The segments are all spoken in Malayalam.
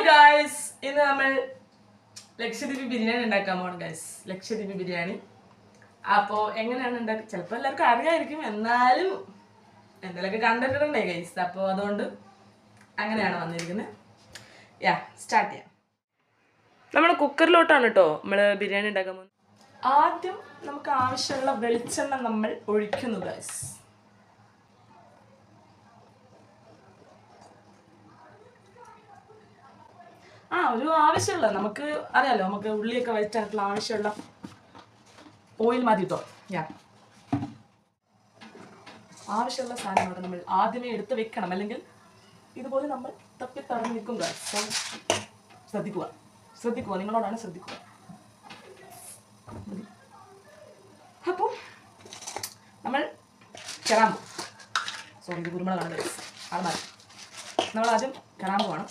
ഗായ്സ്, ഇന്ന് നമ്മൾ ലക്ഷദ്വീപ് ബിരിയാണി ഉണ്ടാക്കാൻ പോകണം ഗായ്സ്. ലക്ഷദ്വീപ് ബിരിയാണി. അപ്പോൾ എങ്ങനെയാണ് ഉണ്ടാക്കുക ചിലപ്പോൾ എല്ലാവർക്കും അറിയാമായിരിക്കും, എന്നാലും എന്തെങ്കിലുമൊക്കെ കണ്ടിട്ടുണ്ടേ ഗൈസ്. അപ്പോൾ അതുകൊണ്ട് അങ്ങനെയാണ് വന്നിരിക്കുന്നത്. സ്റ്റാർട്ട് ചെയ്യാം. നമ്മൾ കുക്കറിലോട്ടാണ് കേട്ടോ നമ്മൾ ബിരിയാണി ഉണ്ടാക്കാൻ പോകുന്നത്. ആദ്യം നമുക്ക് ആവശ്യമുള്ള വെളിച്ചെണ്ണ നമ്മൾ ഒഴിക്കുന്നു ഗൈസ്. ഒരു ആവശ്യമുള്ള നമുക്ക് അറിയാലോ, നമുക്ക് ഉള്ളിയൊക്കെ വഴറ്റാനുള്ള ആവശ്യമുള്ള ഓയിൽ മതി കേട്ടോ. ആവശ്യമുള്ള സാധനങ്ങളൊക്കെ നമ്മൾ ആദ്യമേ എടുത്ത് വെക്കണം, അല്ലെങ്കിൽ ഇതുപോലെ നമ്മൾ തപ്പിത്തറഞ്ഞ് നിൽക്കും. ശ്രദ്ധിക്കുക, നിങ്ങളോടാണ് ശ്രദ്ധിക്കുക. അപ്പം നമ്മൾ കറാമ്പു, ഇത് കുരുമുളകാണ് അത് നമ്മൾ ആദ്യം കറാമ്പു വേണം.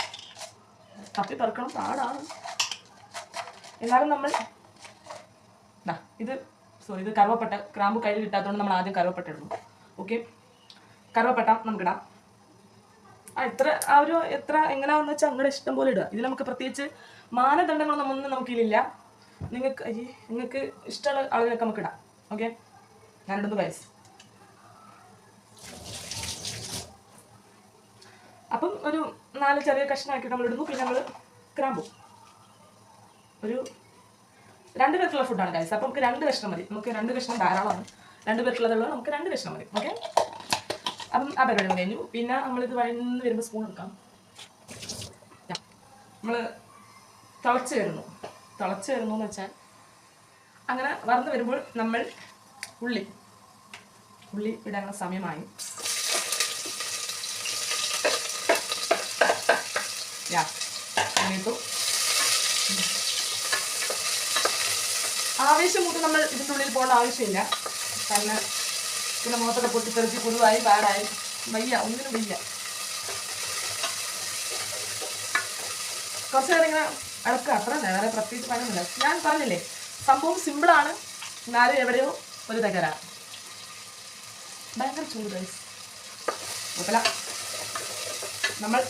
തപ്പി പറക്കണം, പാടാണ്. എന്നാലും നമ്മൾ ഇത് കറുവപ്പട്ട. ഗ്രാമ്പു കയ്യിൽ കിട്ടാത്തതുകൊണ്ട് നമ്മൾ ആദ്യം കറുവപ്പട്ട ഇടുന്നു. ഓക്കെ, കറുവപ്പട്ട നമുക്കിടാം. എത്ര എങ്ങനെയാണെന്ന് വെച്ചാൽ നിങ്ങളുടെ ഇഷ്ടം പോലെ ഇടുക. ഇതിൽ നമുക്ക് പ്രത്യേകിച്ച് മാനദണ്ഡങ്ങളൊന്നും നമുക്കിതിലില്ല. നിങ്ങൾക്ക് ഇഷ്ടമുള്ള ആളുകളൊക്കെ നമുക്ക് ഇടാം. ഓക്കെ, ഞാനിടുന്നു ഗൈസ്. അപ്പം ഒരു 4 ചെറിയ കഷ്ണമാക്കിയിട്ട് നമ്മൾ ഇടുന്നു. പിന്നെ നമ്മൾ ഗ്രാമ്പു ഒരു 2 പേർക്കുള്ള ഫുഡാണ് ഗൈസ്. അപ്പം നമുക്ക് 2 കഷ്ണം മതി. നമുക്ക് 2 കഷ്ണം ധാരാളമാണ്. 2 പേർക്കുള്ളതുള്ളത് നമുക്ക് 2 കഷ്ണം മതി. ഓക്കെ, അപ്പം ആ പരിപാടി കഴിഞ്ഞു. പിന്നെ നമ്മളിത് വഴന്ന് വരുമ്പോൾ സ്പൂൺ എടുക്കാം. നമ്മൾ തിളച്ച് വരുന്നു എന്ന് വെച്ചാൽ അങ്ങനെ വറന്ന് വരുമ്പോൾ നമ്മൾ ഉള്ളി ഇടാനുള്ള സമയമായി. ആവേശം മൂത്ത് നമ്മൾ ഇതിൻ്റെ ഉള്ളിൽ പോകേണ്ട ആവശ്യമില്ല. കാരണം പിന്നെ മുഖത്തൊക്കെ പൊട്ടിത്തെറിച്ച് കുരുവായി പാടായി ഒന്നിനും വയ്യ. കുറച്ച് നേരം ഇങ്ങനെ അടക്കുക, അത്ര വേറെ പ്രത്യേകിച്ച് പണിയൊന്നുമില്ല. ഞാൻ പറഞ്ഞില്ലേ, സംഭവം സിമ്പിളാണ്, എന്നാലും എവിടെയോ ഒരു തകരാറ്. ഭയങ്കര ചൂട് ഗൈസ്. കുഴപ്പമില്ല, നമ്മൾ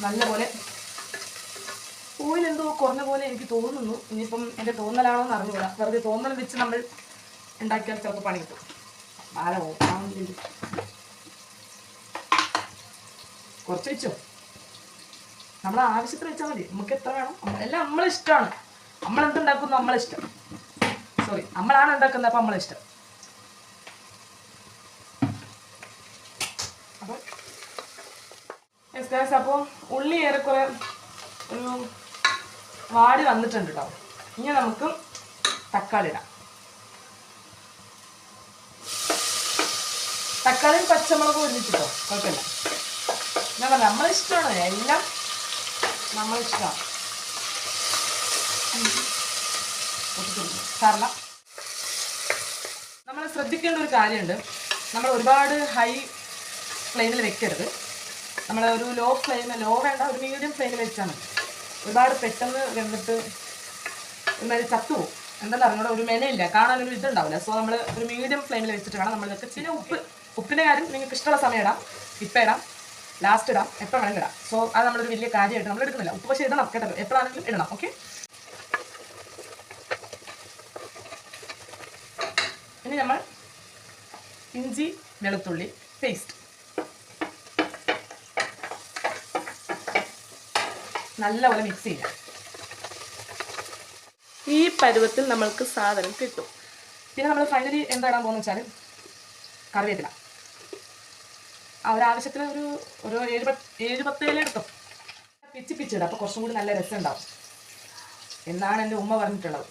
നല്ലപോലെ ഓയിൽ എന്തോ കുറഞ്ഞ പോലെ എനിക്ക് തോന്നുന്നു. ഇനിയിപ്പം എൻ്റെ തോന്നലാണോ എന്ന് അറിഞ്ഞുകൂടാ. വെറുതെ തോന്നൽ വെച്ച് നമ്മൾ ഉണ്ടാക്കിയാൽ ചിലപ്പോൾ പണി കിട്ടും. കുറച്ച് വെച്ചോ, നമ്മളെ ആവശ്യത്തിന് വെച്ചാൽ മതി. നമുക്ക് എത്ര വേണം എല്ലാം നമ്മളിഷ്ടമാണ്. നമ്മളെന്തുണ്ടാക്കുന്നു നമ്മളിഷ്ടം. നമ്മളാണ് ഉണ്ടാക്കുന്നത്, അപ്പം നമ്മളിഷ്ടം. അപ്പോൾ ഉള്ളി ഏറെക്കുറെ ഒരു വാടി വന്നിട്ടുണ്ട് കേട്ടോ. ഇനി നമുക്ക് തക്കാളി ഇടാം. തക്കാളിയും പച്ചമുളകും ഒരുമിച്ചിട്ടോ, കുഴപ്പമില്ല. ഞാൻ പറഞ്ഞ നമ്മളിഷ്ടമാണ്, എല്ലാം നമ്മളിഷ്ടമാണ്. സാരല്ല, നമ്മൾ ശ്രദ്ധിക്കേണ്ട ഒരു കാര്യമുണ്ട്. നമ്മൾ ഒരുപാട് ഹൈ ഫ്ലെയിമിൽ വെക്കരുത്. നമ്മൾ ഒരു ലോ വേണ്ട, ഒരു മീഡിയം ഫ്ലെയിമിൽ വെച്ചാൽ മതി. ഒരുപാട് പെട്ടെന്ന് വെന്നിട്ട് ഒരുമാതിരി ചത്തുപോകും. എന്താണെന്ന് അറിഞ്ഞൂടെ, ഒരു മെനയില്ല, കാണാനൊരു ഇതുണ്ടാവില്ല. സോ നമ്മൾ ഒരു മീഡിയം ഫ്ലെയിമിൽ വെച്ചിട്ട് വേണം നമ്മൾ ഇതൊക്കെ. പിന്നെ ഉപ്പിൻ്റെ കാര്യം നിങ്ങൾക്ക് ഇഷ്ടമുള്ള സമയം ഇടാം, ഇപ്പം ഇടാം, ലാസ്റ്റ് ഇടാം, എപ്പോൾ വേണമെങ്കിലും ഇടാം. സോ അത് നമ്മളൊരു വലിയ കാര്യമായിട്ട് നമ്മൾ എടുക്കുന്നില്ല. ഉപ്പ് പക്ഷേ ഇടണം കേട്ടോ, എപ്പോഴാണെങ്കിലും ഇടണം. ഓക്കെ, ഇനി നമ്മൾ ഇഞ്ചി വെളുത്തുള്ളി പേസ്റ്റ് നല്ലപോലെ മിക്സ് ചെയ്യാം. ഈ പരുവത്തിൽ നമ്മൾക്ക് സാധനം കിട്ടും. പിന്നെ നമ്മൾ ഫൈനലി എന്താ ഇടാൻ പോകുന്നത് വെച്ചാൽ കറിവേപ്പില. ഒരാവശ്യത്തിന് ഒരു 7-10 ഇല എടുക്കും. പിച്ചിടാം, അപ്പോൾ കുറച്ചും കൂടി നല്ല രസം ഉണ്ടാവും എന്നാണ് എൻ്റെ ഉമ്മ പറഞ്ഞിട്ടുള്ളത്.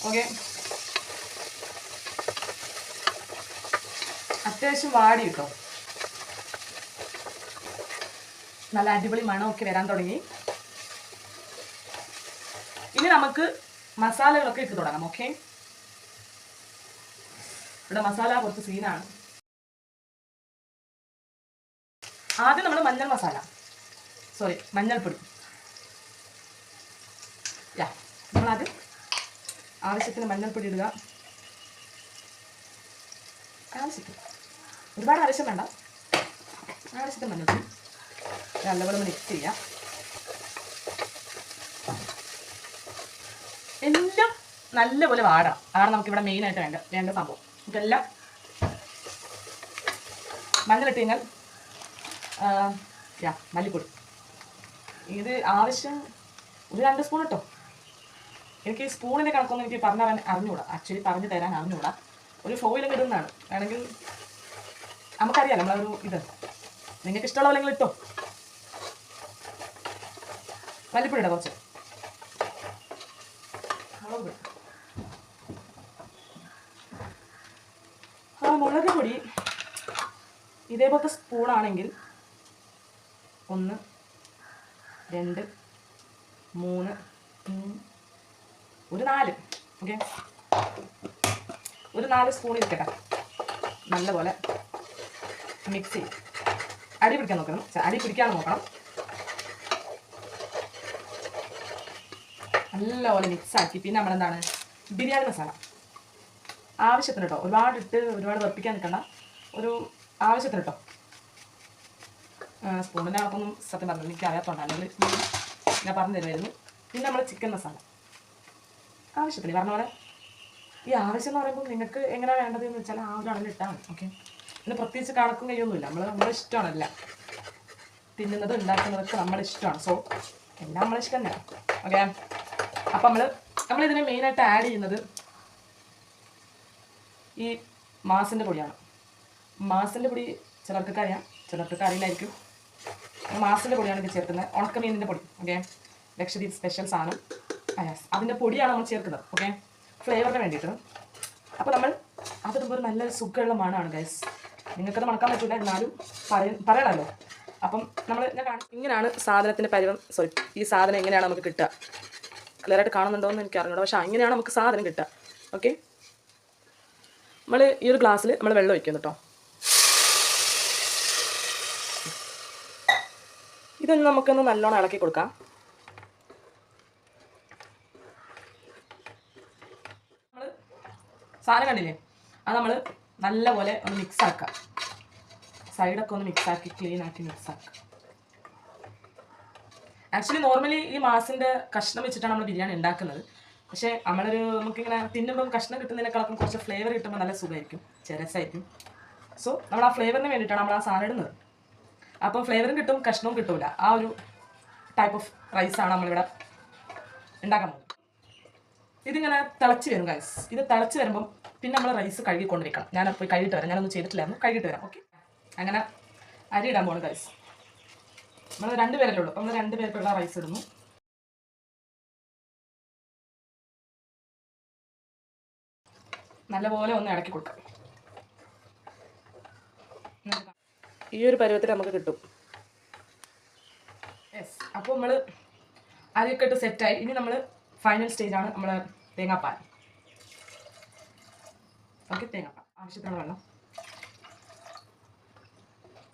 ഓക്കെ, അത്യാവശ്യം വാടി കിട്ടും. നല്ല അടിപൊളി മണമൊക്കെ വരാൻ തുടങ്ങി. ഇനി നമുക്ക് മസാലകളൊക്കെ ഇട്ട് തുടങ്ങാം. ഓക്കെ, ഇവിടെ മസാല കുറച്ച് സീനാണ്. ആദ്യം നമ്മൾ മഞ്ഞൾപ്പൊടി. നമ്മളാദ്യം ആവശ്യത്തിന് മഞ്ഞൾപ്പൊടി ഇടുക. ആവശ്യത്തിന്, ഒരുപാട് ആവശ്യം വേണ്ട, ആവശ്യത്തിന് മഞ്ഞൾപ്പൊടി. നല്ലപോലെ മിക്സ് ചെയ്യാം. എല്ലാം നല്ലപോലെ വാടാം. അതാണ് നമുക്കിവിടെ മെയിനായിട്ട് വേണ്ട സംഭവം. ഇതെല്ലാം മഞ്ഞളിട്ട് കഴിഞ്ഞാൽ മല്ലിപ്പൊടി ഇത് ആവശ്യം ഒരു 2 സ്പൂൺ ഇട്ടോ. എനിക്ക് ഈ സ്പൂണിൻ്റെ കണക്കൊന്നും എനിക്ക് പറഞ്ഞാൽ അറിഞ്ഞുകൂടാ, ആക്ച്വലി പറഞ്ഞു തരാൻ അറിഞ്ഞുകൂടാ. ഒരു ഫോയിലും ഇടുന്നതാണ്. വേണമെങ്കിൽ നമുക്കറിയാം നമ്മളൊരു ഇത് നിങ്ങൾക്ക് ഇഷ്ടമുള്ള പോലെ ഇട്ടോ. മല്ലിപ്പൊടി ഇടാം കുറച്ച്. മുളക് പൊടി ഇതേപോലത്തെ സ്പൂണാണെങ്കിൽ 1 2 3 ഒരു 4 ഓക്കെ, ഒരു 4 സ്പൂൺ ഇരിക്കട്ടെ. നല്ലപോലെ മിക്സ് ചെയ്യും. അടി പിടിക്കാൻ നോക്കണം, അടി പിടിക്കാതെ നോക്കണം. നല്ലപോലെ മിക്സാക്കി പിന്നെ നമ്മളെന്താണ് ബിരിയാണി മസാല ആവശ്യത്തിന് കേട്ടോ. ഒരുപാട് വെപ്പിക്കാൻ നിൽക്കണ്ട, ഒരു ആവശ്യത്തിന് കേട്ടോ. സ്പൂണിൻ്റെ കണക്കൊന്നും സത്യം പറഞ്ഞു എനിക്ക് അറിയാത്തതുകൊണ്ട്, അല്ലെങ്കിൽ ഞാൻ പറഞ്ഞു തരുമായിരുന്നു. പിന്നെ നമ്മൾ ചിക്കൻ മസാല ആവശ്യത്തിന് പറഞ്ഞ പോലെ. ഈ ആവശ്യം എന്ന് പറയുമ്പോൾ നിങ്ങൾക്ക് എങ്ങനെയാണ് വേണ്ടതെന്ന് വെച്ചാൽ ആ ഒരു അളവിൽ ഇട്ടാൽ മതി. ഓക്കെ, പിന്നെ പ്രത്യേകിച്ച് കണക്കും കഴിയൊന്നുമില്ല. നമ്മുടെ ഇഷ്ടമാണല്ല തിന്നുന്നത് ഉണ്ടാക്കുന്നതൊക്കെ നമ്മുടെ ഇഷ്ടമാണ്. സോ എല്ലാം നമ്മളെ ഇഷ്ടം തന്നെയാണ്. ഓക്കെ, അപ്പം നമ്മളിതിനെ മെയിനായിട്ട് ആഡ് ചെയ്യുന്നത് ഈ മാസിൻ്റെ പൊടിയാണ്. മാസിൻ്റെ പൊടി ചിലർക്കൊക്കെ അറിയാം, ചിലർക്കൊക്കെ അറിയില്ലായിരിക്കും. മാസിൻ്റെ പൊടിയാണ് ഇത് ചേർക്കുന്നത്. ഉണക്കമീനിൻ്റെ പൊടി. ഓക്കെ, ലക്ഷദ്വീപ് സ്പെഷ്യൽ സാധനം. അതിൻ്റെ പൊടിയാണ് നമ്മൾ ചേർക്കുന്നത്. ഓക്കെ, ഫ്ലേവറിന് വേണ്ടിയിട്ട്. അപ്പോൾ നമ്മൾ അതിടുമ്പോൾ ഒരു നല്ല സുഖമുള്ള മണമാണ് ഗൈസ്. നിങ്ങൾക്കത് മണക്കാൻ പറ്റില്ല, എന്നാലും പറയണമല്ലോ. അപ്പം ഞാൻ ഇങ്ങനെയാണ് സാധനത്തിൻ്റെ പരിവം. സോറി, ഈ സാധനം എങ്ങനെയാണ് നമുക്ക് കിട്ടുക. ക്ലിയറായിട്ട് കാണുന്നുണ്ടോ എന്ന് എനിക്ക് അറിഞ്ഞൂടാ, പക്ഷേ ഇങ്ങനെയാണ് നമുക്ക് സാധനം കിട്ടുക. ഓക്കെ, നമ്മൾ ഈ ഒരു ഗ്ലാസ്സിൽ നമ്മൾ വെള്ളം ഒഴിക്കുന്നു കേട്ടോ. ഇതൊന്ന് നമുക്കൊന്ന് നല്ലോണം ഇളക്കി കൊടുക്കാം. നമ്മൾ സാധനം കണ്ടില്ലേ, അത് നമ്മൾ നല്ലപോലെ ഒന്ന് മിക്സാക്കുക. സൈഡൊക്കെ ഒന്ന് മിക്സാക്കി ക്ലീനാക്കി മിക്സാക്കുക. ആക്ച്വലി നോർമലി ഈ മാസിൻ്റെ കഷ്ണം വെച്ചിട്ടാണ് നമ്മൾ ബിരിയാണി ഉണ്ടാക്കുന്നത്. പക്ഷേ നമുക്കിങ്ങനെ തിന്നുമ്പം കഷ്ണം കിട്ടുന്നതിനേക്കാളും കുറച്ച് ഫ്ലേവർ കിട്ടുമ്പോൾ നല്ല സുഖമായിരിക്കും, രസമായിരിക്കും. സോ നമ്മൾ ആ ഫ്ലേവറിന് വേണ്ടിയിട്ടാണ് നമ്മൾ ആ സാധനം ഇടുന്നത്. അപ്പം ഫ്ലേവറും കിട്ടും, കഷ്ണവും കിട്ടില്ല. ആ ഒരു ടൈപ്പ് ഓഫ് റൈസാണ് നമ്മളിവിടെ ഉണ്ടാക്കാൻ പോകുന്നത്. ഇതിങ്ങനെ തിളച്ച് വരും ഗൈസ്. ഇത് തിളച്ച് വരുമ്പം പിന്നെ നമ്മൾ റൈസ് കഴുകിക്കൊണ്ടിരിക്കണം. ഞാൻ പോയി കഴുകിയിട്ട് വരാം. ഞാനൊന്നും ചെയ്തിട്ടില്ലായിരുന്നു, കഴുകിയിട്ട് വരാം. ഓക്കെ, അങ്ങനെ അരി ഇടാൻ പോകണം ഗൈസ്. നമ്മൾ 2 പേരല്ലേ ഉള്ളൂ, അപ്പം നമ്മൾ 2 പേർക്കുള്ള റൈസ് ഇടുന്നു. നല്ലപോലെ ഒന്ന് ഇളക്കി കൊടുക്കാം. ഈ ഒരു പരുവത്തിൽ നമുക്ക് കിട്ടും. യെസ്, അപ്പോൾ നമ്മൾ അരിയൊക്കെ ഇട്ട് സെറ്റായി. ഇനി നമ്മൾ ഫൈനൽ സ്റ്റേജാണ് നമ്മൾ തേങ്ങാപ്പാൽ. ഓക്കെ, തേങ്ങാപ്പാൽ ആവശ്യത്തിനുള്ള വെള്ളം.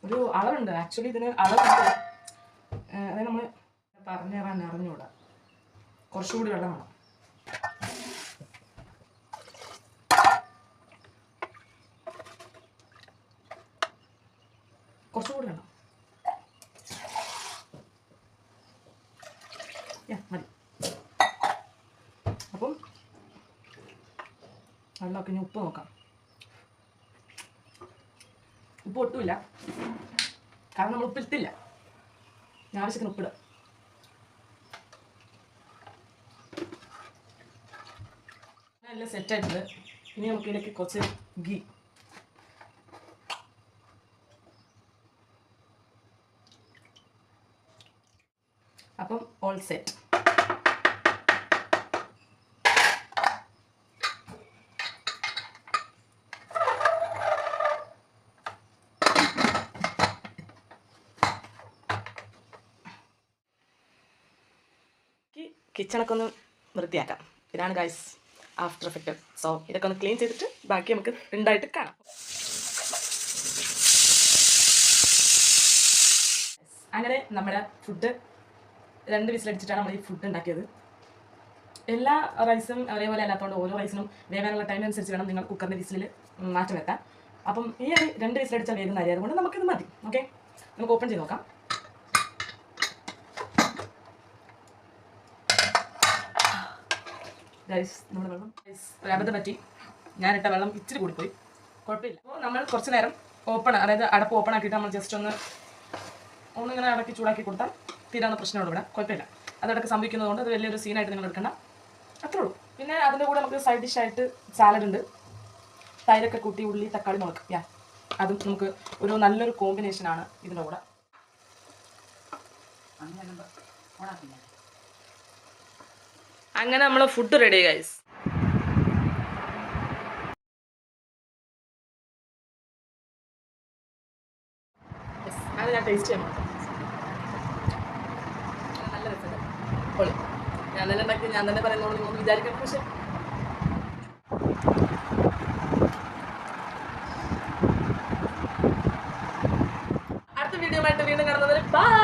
ഒരു അളവുണ്ട് ആക്ച്വലി, ഇതിന് അളവുണ്ട്. അതായത് നമ്മൾ പറഞ്ഞു തരാൻ അറിഞ്ഞുകൂടാ, കുറച്ചുകൂടി വെള്ളം വേണം. കുറച്ചുകൂടി വേണം. മതി. അപ്പം വെള്ളമൊക്കെ ഇനി ഉപ്പ് നോക്കാം. ഉപ്പ് ഒട്ടുമില്ല, കാരണം നമ്മൾ ഉപ്പിട്ടില്ല. ആവശ്യത്തിന് ഉപ്പിടുക. എല്ലാം സെറ്റായിട്ടുണ്ട്. ഇനി നമുക്ക് ഇതിലേക്ക് കുറച്ച് ഗീ. അപ്പം ഓൾ സെറ്റ്. കിച്ചണൊക്കെ ഒന്ന് വൃത്തിയാക്കാം. ഇതാണ് ഗൈസ് ആഫ്റ്റർ എഫക്റ്റ്. സോ ഇതൊക്കെ ഒന്ന് ക്ലീൻ ചെയ്തിട്ട് ബാക്കി നമുക്ക് ഉണ്ടായിട്ട് കാണാം. അങ്ങനെ നമ്മുടെ ഫുഡ് 2 വിസിലടിച്ചിട്ടാണ് നമ്മൾ ഈ ഫുഡ് ഉണ്ടാക്കിയത്. എല്ലാ റൈസും ഒരേപോലെ അല്ലാത്തതുകൊണ്ട് ഓരോ റൈസിനും വേവാനുള്ള ടൈം അനുസരിച്ച് വേണം നിങ്ങൾ കുക്കറിൻ്റെ വിസിലിൽ മാറ്റം വരുത്താൻ. അപ്പം ഈ 2 വിസിലടിച്ചാൽ വേഗം അരി, അതുകൊണ്ട് നമുക്കിത് മതി. ഓക്കെ, നമുക്ക് ഓപ്പൺ ചെയ്ത് നോക്കാം. ഗൈസ് നമ്മൾ വെള്ളം ഒരബദ്ധം പറ്റി, ഞാനിട്ട വെള്ളം ഇച്ചിരി കൂടിപ്പോയി, കുഴപ്പമില്ല. അപ്പോൾ നമ്മൾ കുറച്ച് നേരം ഓപ്പൺ, അതായത് അടപ്പ് ഓപ്പൺ ആക്കിയിട്ട് നമ്മൾ ജസ്റ്റ് ഒന്നിങ്ങനെ ഇടയ്ക്ക് ചൂടാക്കി കൊടുത്താൽ തീരാവുന്ന പ്രശ്നമുള്ളൂ ഇവിടെ, കുഴപ്പമില്ല. അതിടയ്ക്ക് സംഭവിക്കുന്നതുകൊണ്ട് അത് വലിയൊരു സീനായിട്ട് നിങ്ങൾ എടുക്കണ്ട, അത്രേ ഉള്ളൂ. പിന്നെ അതിൻ്റെ കൂടെ നമുക്ക് സൈഡ് ഡിഷായിട്ട് സാലഡ് ഉണ്ട്, തൈരൊക്കെ കൂട്ടി ഉള്ളി തക്കാളി മുളക്, അതും നമുക്ക് ഒരു നല്ലൊരു കോമ്പിനേഷനാണ് ഇതിൻ്റെ കൂടെ. അങ്ങനെ നമ്മൾ ഫുഡ് റെഡി ഗൈസ്. അത് ഞാൻ ടേസ്റ്റ് ചെയ്യാൻ നല്ല രസമുണ്ട്, പൊളി. ഞാൻ തന്നെ ഉണ്ടാക്കി, ഞാൻ തന്നെ പറയുന്നോളൂ, നിങ്ങൾ വിചാരിക്കണം. പക്ഷെ അടുത്ത വീഡിയോ ആയിട്ട് വീണ്ടും കാണുന്നതിന് ബൈ.